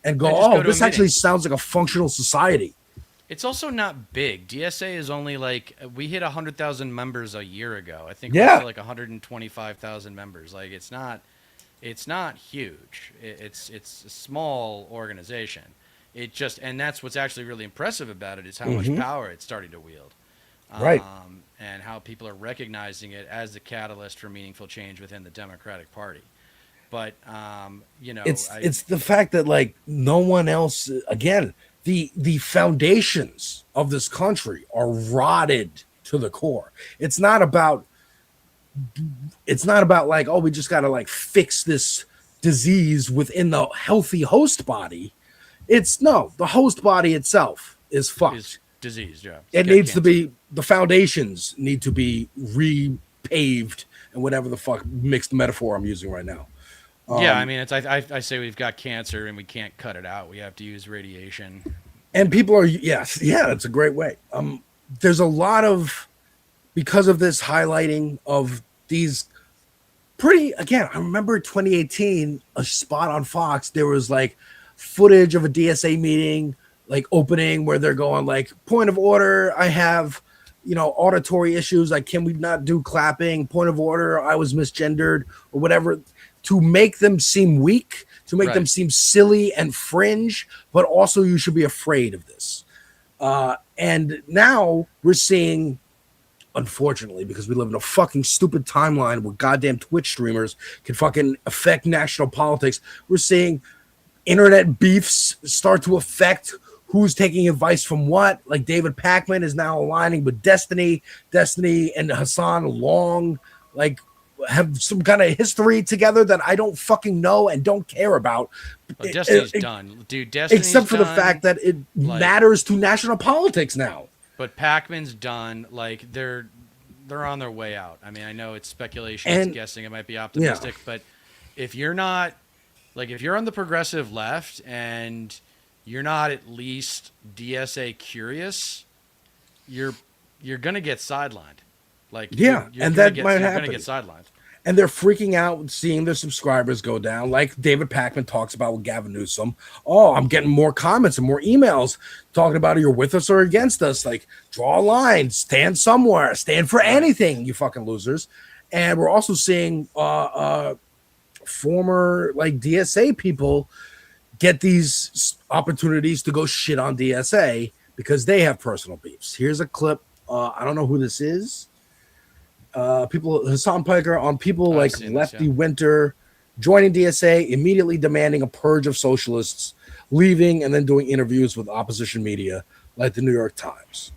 and go, this actually sounds like a functional society. It's also not big. DSA is only like, we hit 100,000 members a year ago. I think we're like 125,000 members. Like, it's not It's not huge. It's a small organization. It just, and that's what's actually really impressive about it is how much power it's starting to wield. Right. And how people are recognizing it as the catalyst for meaningful change within the Democratic Party. But you know, it's the fact that like no one else, again, the foundations of this country are rotted to the core. It's not about like, oh, we just got to like fix this disease within the healthy host body. It's no, the host body itself is fucked. Is diseased, yeah. It needs to be, the foundations need to be repaved and whatever the fuck mixed metaphor I'm using right now. Yeah, I mean, it's I say we've got cancer and we can't cut it out. We have to use radiation. And people are, yes, yeah, that's a great way. There's a lot of, because of this highlighting of these pretty, again, I remember 2018, a spot on Fox, there was like footage of a DSA meeting, like opening where they're going like, point of order, I have, you know, auditory issues, like can we not do clapping? Point of order, I was misgendered or whatever, to make them seem weak, to make them seem silly and fringe, but also you should be afraid of this. And now we're seeing, unfortunately, because we live in a fucking stupid timeline where goddamn Twitch streamers can fucking affect national politics, we're seeing internet beefs start to affect who's taking advice from what. Like David Pakman is now aligning with Destiny and Hassan Long, like have some kind of history together that I don't fucking know and don't care about. Well, Destiny's done, dude. Destiny's except for done, the fact that it matters to national politics now. But Pakman's done. Like they're on their way out. I mean, I know it's speculation, it's guessing. It might be optimistic, but if you're not, like, if you're on the progressive left and you're not at least DSA curious, you're gonna get sidelined. Like, yeah, you're and gonna that might happen. You're gonna get sidelined. And they're freaking out seeing their subscribers go down. Like David Pakman talks about with Gavin Newsom. Oh, I'm getting more comments and more emails talking about you're with us or against us. Like, draw a line, stand somewhere, stand for anything, you fucking losers. And we're also seeing former like DSA people get these opportunities to go shit on DSA because they have personal beefs. Here's a clip. I don't know who this is. People, Hassan Piker on people like Lefty Winter joining DSA, immediately demanding a purge of socialists, leaving and then doing interviews with opposition media like the New York Times.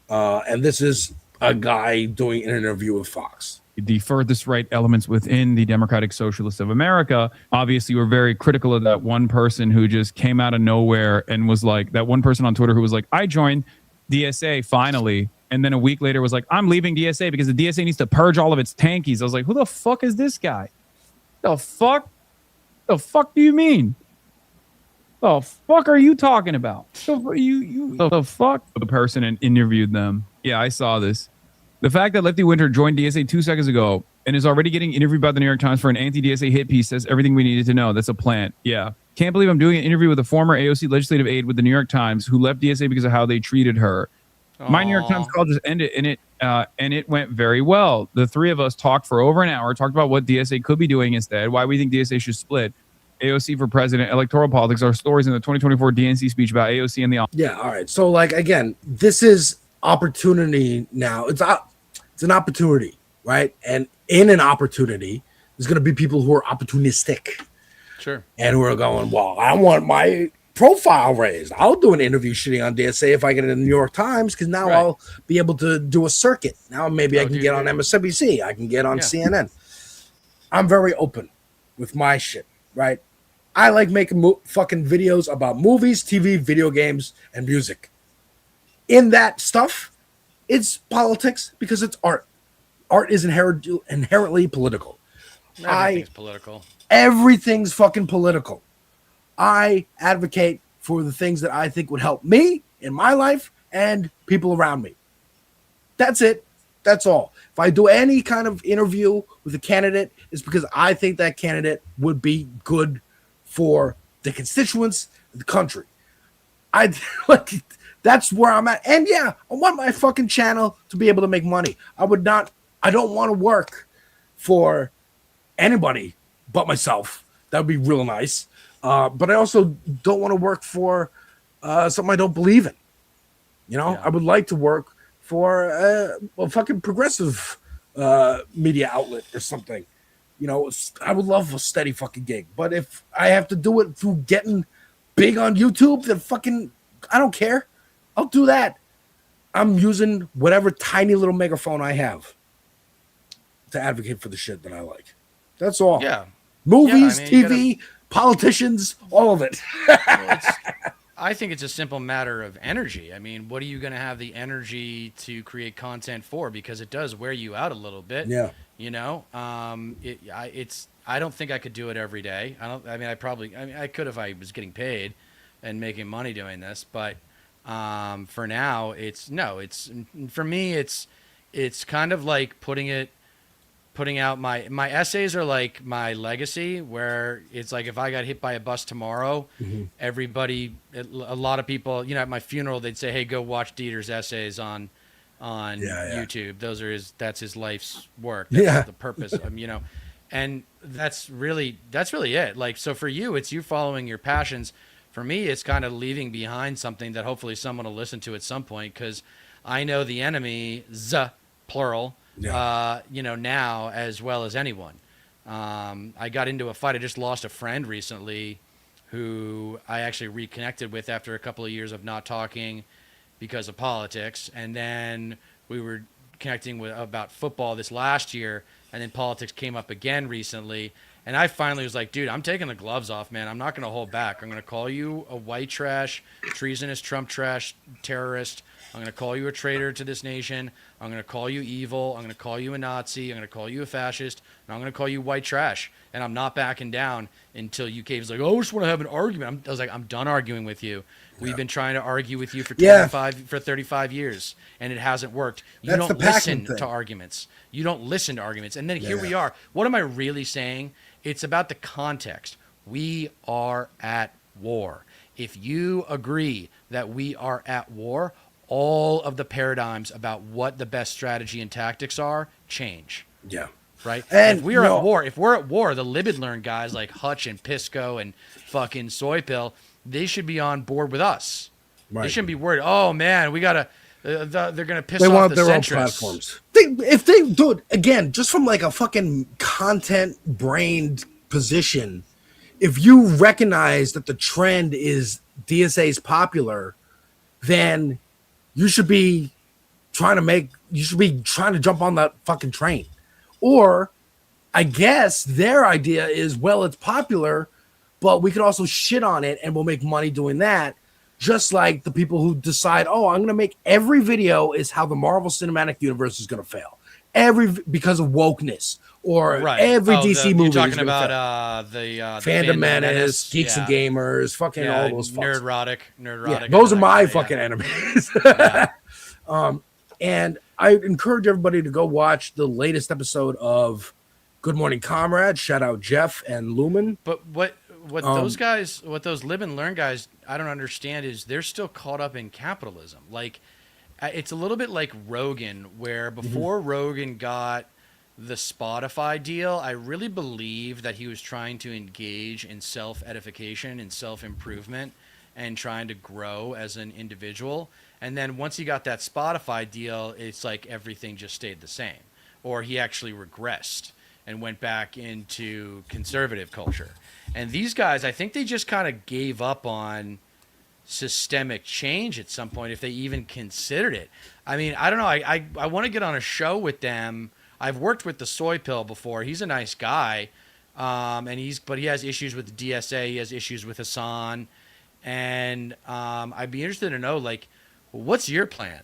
And this is a guy doing an interview with Fox. The furthest right elements within the Democratic Socialists of America obviously were very critical of that one person who just came out of nowhere and was like, that one person on Twitter who was like, I joined DSA finally. And then a week later was like, I'm leaving DSA because the DSA needs to purge all of its tankies. I was like, who the fuck is this guy? The fuck? The fuck do you mean? The fuck are you talking about? The fuck? The person and interviewed them. Yeah, I saw this. The fact that Lefty Winter joined DSA 2 seconds ago and is already getting interviewed by the New York Times for an anti-DSA hit piece says everything we needed to know. That's a plant. Yeah. Can't believe I'm doing an interview with a former AOC legislative aide with the New York Times who left DSA because of how they treated her. My New York Times call just ended, and it went very well. The three of us talked for over an hour, talked about what DSA could be doing instead, why we think DSA should split, AOC for president, electoral politics, our stories in the 2024 DNC speech about AOC and the... Yeah, all right. So, like, again, this is opportunity now. It's an opportunity, right? And in an opportunity, there's going to be people who are opportunistic. Sure. And who are going, well, I want my profile raised. I'll do an interview shitting on DSA if I get it in the New York Times, because now I'll be able to do a circuit. Now maybe I can get on MSNBC. I can get on CNN. I'm very open with my shit, right? I like making fucking videos about movies, TV, video games, and music. In that stuff, it's politics because it's art. Art is inherently political. Everything's political. Everything's fucking political. I advocate for the things that I think would help me in my life and people around me. That's it. That's all. If I do any kind of interview with a candidate, it's because I think that candidate would be good for the constituents of the country. That's where I'm at. And yeah, I want my fucking channel to be able to make money. I don't want to work for anybody but myself. That would be real nice. But I also don't want to work for something I don't believe in. You know, I would like to work for a fucking progressive media outlet or something. You know, I would love a steady fucking gig. But if I have to do it through getting big on YouTube, then fucking, I don't care. I'll do that. I'm using whatever tiny little megaphone I have to advocate for the shit that I like. That's all. Yeah. Movies, Yeah, I mean, TV, politicians, all of it. I think it's a simple matter of energy. I mean, what are you going to have the energy to create content for? Because it does wear you out a little bit. Yeah. You know, I don't think I could do it every day. I could if I was getting paid and making money doing this, but for now, it's for me, it's kind of like putting out my essays are like my legacy, where it's like if I got hit by a bus tomorrow, everybody, a lot of people, you know, at my funeral, they'd say, "Hey, go watch Deter's essays on YouTube. That's his life's work. That's the purpose of, you know." And that's really it. Like, so for you, it's you following your passions. For me, it's kind of leaving behind something that hopefully someone will listen to at some point, because I know the enemy, plural, you know, now as well as anyone. I got into a fight. I just lost a friend recently who I actually reconnected with after a couple of years of not talking because of politics. And then we were connecting about football this last year, and then politics came up again recently. And I finally was like, dude, I'm taking the gloves off, man. I'm not going to hold back. I'm going to call you a white trash, treasonous Trump trash terrorist. I'm going to call you a traitor to this nation. I'm going to call you evil. I'm going to call you a Nazi. I'm going to call you a fascist. And I'm going to call you white trash. And I'm not backing down until you cave's like, oh, I just want to have an argument. I was like, I'm done arguing with you. We've been trying to argue with you for 35 years, and it hasn't worked. You don't listen to arguments. You don't listen to arguments. And then here we are. What am I really saying? It's about the context. We are at war. If you agree that we are at war, all of the paradigms about what the best strategy and tactics are change. Yeah. Right? And if we're at war, the live and learn guys like Hutch and Pisco and fucking Soy Pill, they should be on board with us. Right. They shouldn't be worried. Oh man, we gotta. They're gonna piss off the centrists. They want their own platforms. If they do it again, just from like a fucking content-brained position, if you recognize that the trend is DSA is popular, then you should be trying to jump on that fucking train. Or I guess their idea is, well, it's popular, but we could also shit on it and we'll make money doing that. Just like the people who decide, oh, I'm going to make every video is how the Marvel Cinematic Universe is going to fail. Because of wokeness. Or every DC movie. You're talking about the Fandom Menace, Geeks and Gamers, fucking all those fucks. Nerdrotic. Yeah, those are my fucking enemies. And I encourage everybody to go watch the latest episode of Good Morning Comrade. Shout out Jeff and Lumen. But what those guys, what those live and learn guys, I don't understand is they're still caught up in capitalism. Like, it's a little bit like Rogan, where before Rogan got the Spotify deal, I really believe that he was trying to engage in self-edification and self-improvement and trying to grow as an individual. And then once he got that Spotify deal, it's like everything just stayed the same. Or he actually regressed and went back into conservative culture. And these guys, I think they just kind of gave up on systemic change at some point, if they even considered it. I mean, I don't know. I want to get on a show with them. I've worked with the Soy Pill before. He's a nice guy. But he has issues with the DSA. He has issues with Hassan. And I'd be interested to know, like, what's your plan?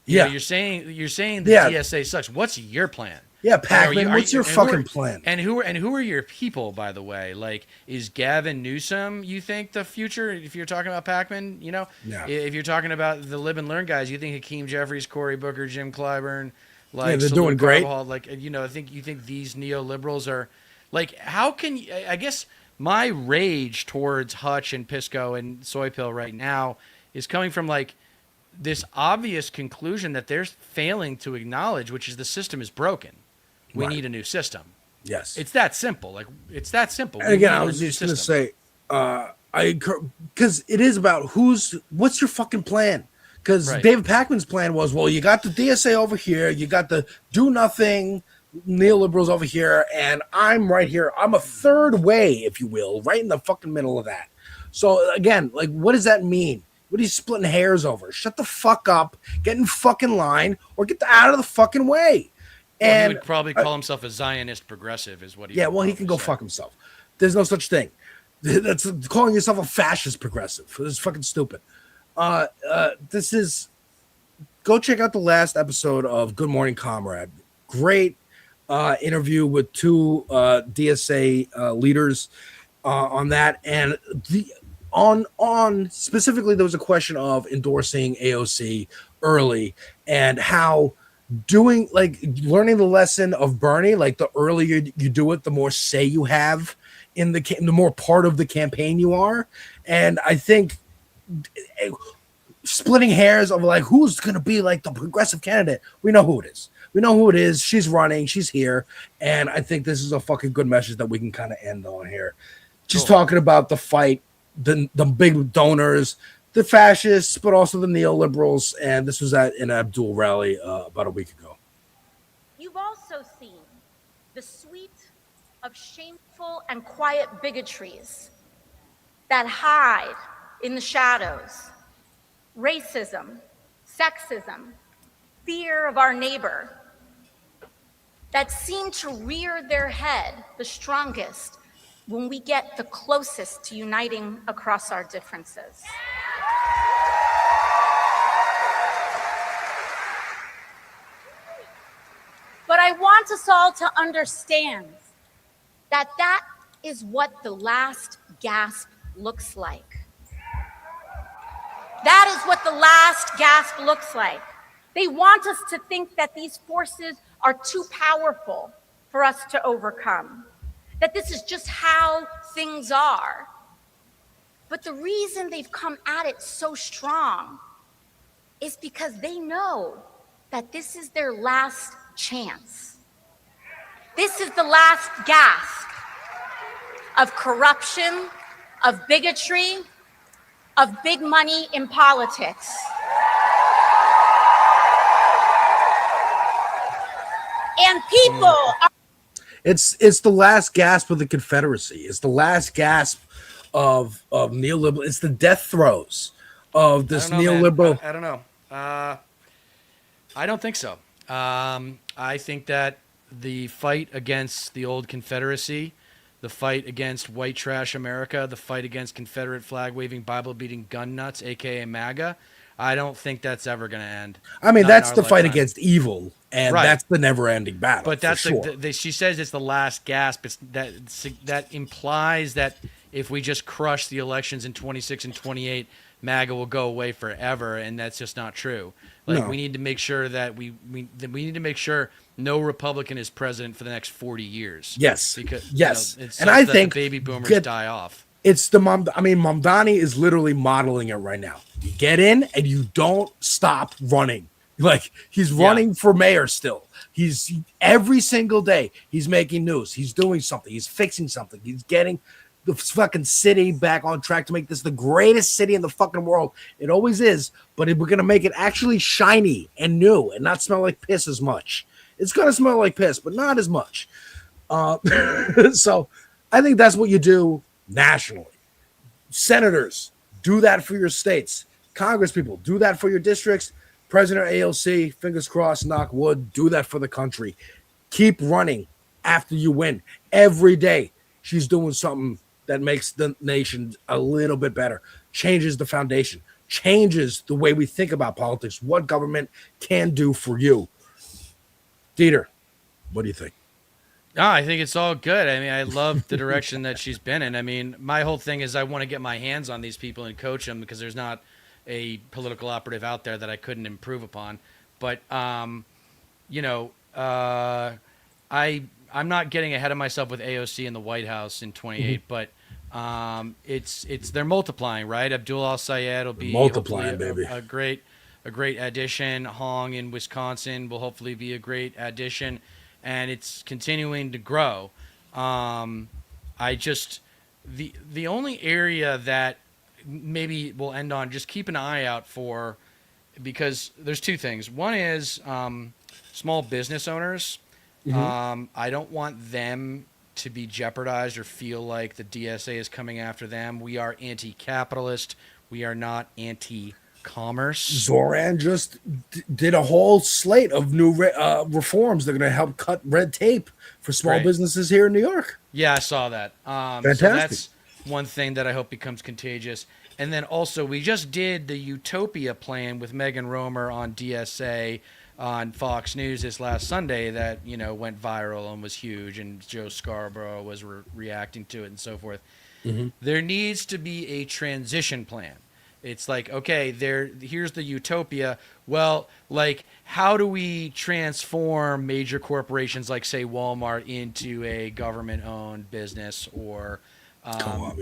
You know, you're saying the DSA sucks. What's your plan? Yeah, Pac-Man, what's your fucking plan? And who are your people, by the way? Like, is Gavin Newsom, you think, the future? If you're talking about Pac-Man, you know? No. If you're talking about the live and learn guys, you think Hakeem Jeffries, Cory Booker, Jim Clyburn, like, they're doing great. Carvajal, like, you know, you think these neoliberals are, like, how can I guess my rage towards Hutch and Pisco and Soy Pill right now is coming from, like, this obvious conclusion that they're failing to acknowledge, which is the system is broken. We need a new system. Yes. It's that simple. Like, it's that simple. And again, I was just going to say, because it is about what's your fucking plan? Because David Pakman's plan was, well, you got the DSA over here, you got the do nothing neoliberals over here, and I'm right here. I'm a third way, if you will, right in the fucking middle of that. So again, like, what does that mean? What are you splitting hairs over? Shut the fuck up, get in fucking line, or get out of the fucking way. And he would probably call himself a Zionist progressive, is what he. Yeah, well, he can go fuck himself. There's no such thing. That's calling yourself a fascist progressive. This is fucking stupid. This is. Go check out the last episode of Good Morning Comrade. Great interview with two DSA leaders on that, and on specifically there was a question of endorsing AOC early and how learning the lesson of Bernie, like the earlier you do it, the more say you have in the more part of the campaign you are. And I think splitting hairs of like who's going to be like the progressive candidate, we know who it is. We know who it is. She's running. She's here. And I think this is a fucking good message that we can kind of end on here. Just talking about the fight, the big donors, the fascists, but also the neoliberals. And this was at an Abdul rally about a week ago. You've also seen the suite of shameful and quiet bigotries that hide in the shadows. Racism, sexism, fear of our neighbor, that seem to rear their head the strongest when we get the closest to uniting across our differences. But I want us all to understand that that is what the last gasp looks like. That is what the last gasp looks like. They want us to think that these forces are too powerful for us to overcome, that this is just how things are. But the reason they've come at it so strong is because they know that this is their last chance. This is the last gasp of corruption, of bigotry, of big money in politics. And people are. It's the last gasp of the Confederacy. It's the last gasp of neoliberal. It's the death throes of this neoliberal. I don't know. I don't think so. I think that the fight against the old Confederacy, the fight against white trash America, the fight against Confederate flag waving, Bible beating gun nuts, aka MAGA, I don't think that's ever going to end. I mean, that's the fight against evil, and that's the never-ending battle. But that's sure. She says it's the last gasp. That implies that if we just crush the elections in 26 and 28, MAGA will go away forever, and that's just not true. Like, we need to make sure that we need to make sure no Republican is president for the next 40 years. Yes, because it's and I that think the baby boomers die off. It's the mom. I mean, Mamdani is literally modeling it right now. You get in and you don't stop running. Like, he's running for mayor still. He's every single day he's making news. He's doing something. He's fixing something. He's getting the fucking city back on track to make this the greatest city in the fucking world. It always is, but we're gonna make it actually shiny and new and not smell like piss as much. It's gonna smell like piss, but not as much. So I think that's what you do nationally. Senators, do that for your states. Congress people, do that for your districts. President AOC, fingers crossed, knock wood, do that for the country. Keep running after you win. Every day she's doing something that makes the nation a little bit better, changes the foundation, changes the way we think about politics, what government can do for you. Dieter, what do you think? I think it's all good. I mean, I love the direction that she's been in. I mean, my whole thing is I want to get my hands on these people and coach them because there's not a political operative out there that I couldn't improve upon. But, I'm not getting ahead of myself with AOC in the White House in 28, but they're multiplying, right? Abdul Al-Sayed will be multiplying, baby. A great addition. Hong in Wisconsin will hopefully be a great addition. and it's continuing to grow. I just the only area that maybe we'll end on, just keep an eye out for, because there's two things. One is small business owners. I don't want them to be jeopardized or feel like the DSA is coming after them. We are anti-capitalist. We are not anti-commerce. Zoran just did a whole slate of new reforms that are going to help cut red tape for small businesses here in New York. Yeah, I saw that. Fantastic. So that's one thing that I hope becomes contagious. And then also, we just did the Utopia plan with Megan Romer on DSA on Fox News this last Sunday that, you know, went viral and was huge, and Joe Scarborough was reacting to it and so forth. There needs to be a transition plan. It's like, okay, here's the utopia. Well, like, how do we transform major corporations like, say, Walmart into a government-owned business or co-op,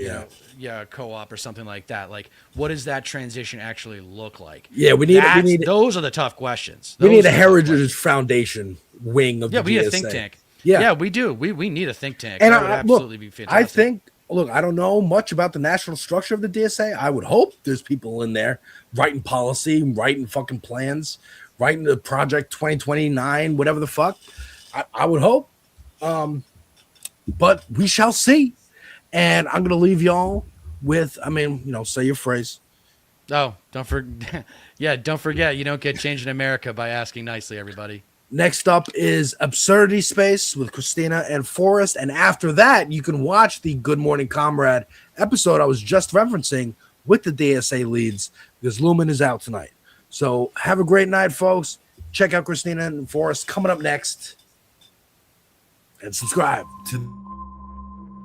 co-op or something like that? Like, what does that transition actually look like? Yeah, we need those are the tough questions. We need a Heritage Foundation wing of the DSA. We need a think tank. Yeah, we do. We need a think tank. And that would absolutely be fantastic. I think, look, I don't know much about the national structure of the DSA. I would hope there's people in there writing policy, writing fucking plans, writing the Project 2029, whatever the fuck. I would hope. But we shall see. And I'm going to leave y'all with, say your phrase. Oh, don't forget. Yeah, don't forget. You don't get changed in America by asking nicely, everybody. Next up is Absurdity Space with Christina and Forrest. And after that, you can watch the Good Morning Comrade episode I was just referencing with the DSA leads, because Lumen is out tonight. So have a great night, folks. Check out Christina and Forrest coming up next. And subscribe to